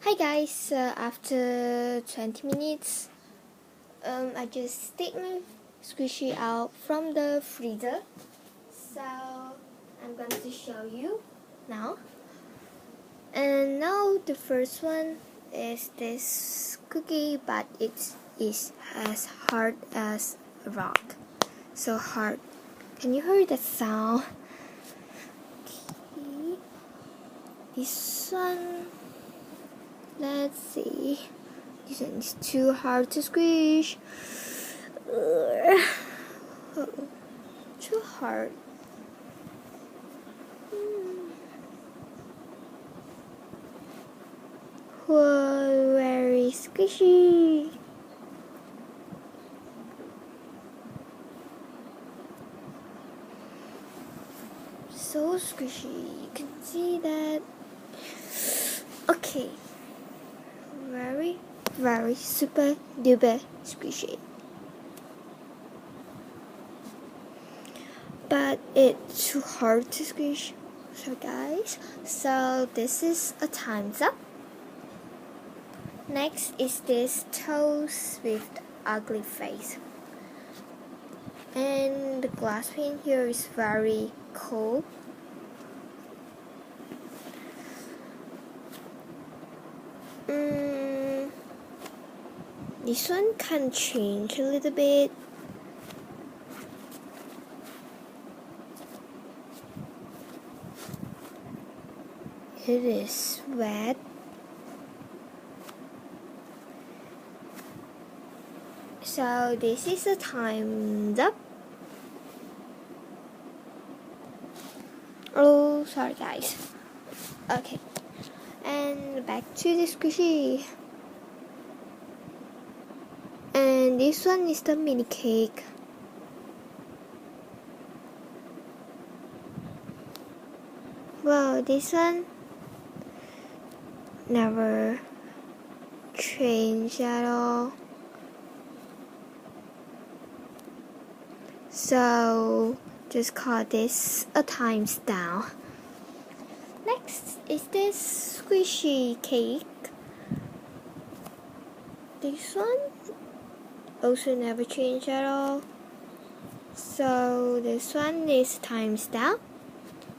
Hi guys, after 20 minutes, I just take my squishy out from the freezer. So I'm going to show you now. And now the first one is this cookie, but it is as hard as a rock. So hard. Can you hear that sound? Okay. This one. Let's see. This one is too hard to squish. Too hard. Whoa, very squishy. So squishy. You can see that. Okay. Very super duper squishy. But it's too hard to squish. So guys, so this is a time's up. Next is this toast with ugly face. And the glass pane here is very cold. This one can change a little bit. It is wet. So this is a time's up. Oh, sorry guys. Okay. And back to the squishy. And this one is the mini cake. Well, this one never changed at all. So just call this a times down. Next is this squishy cake. This one also never changed at all. So this one is times down.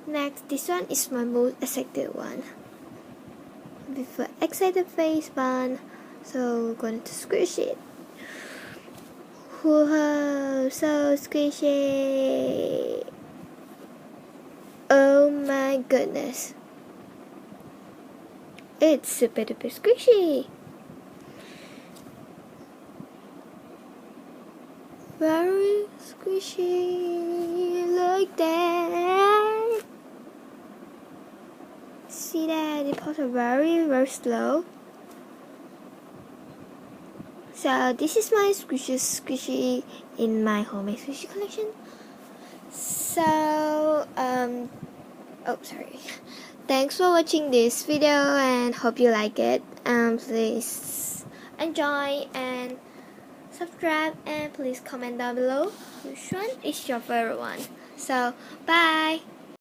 Next, this one is my most excited one. With an excited face bun. So we're going to squish it. Whoa, so squishy. Oh my goodness. It's super duper squishy. Very squishy like that. See that it pops very slow. So this is my squishy in my homemade squishy collection. So oh sorry. Thanks for watching this video and hope you like it. Please enjoy and subscribe and please comment down below which one is your favorite one. So bye.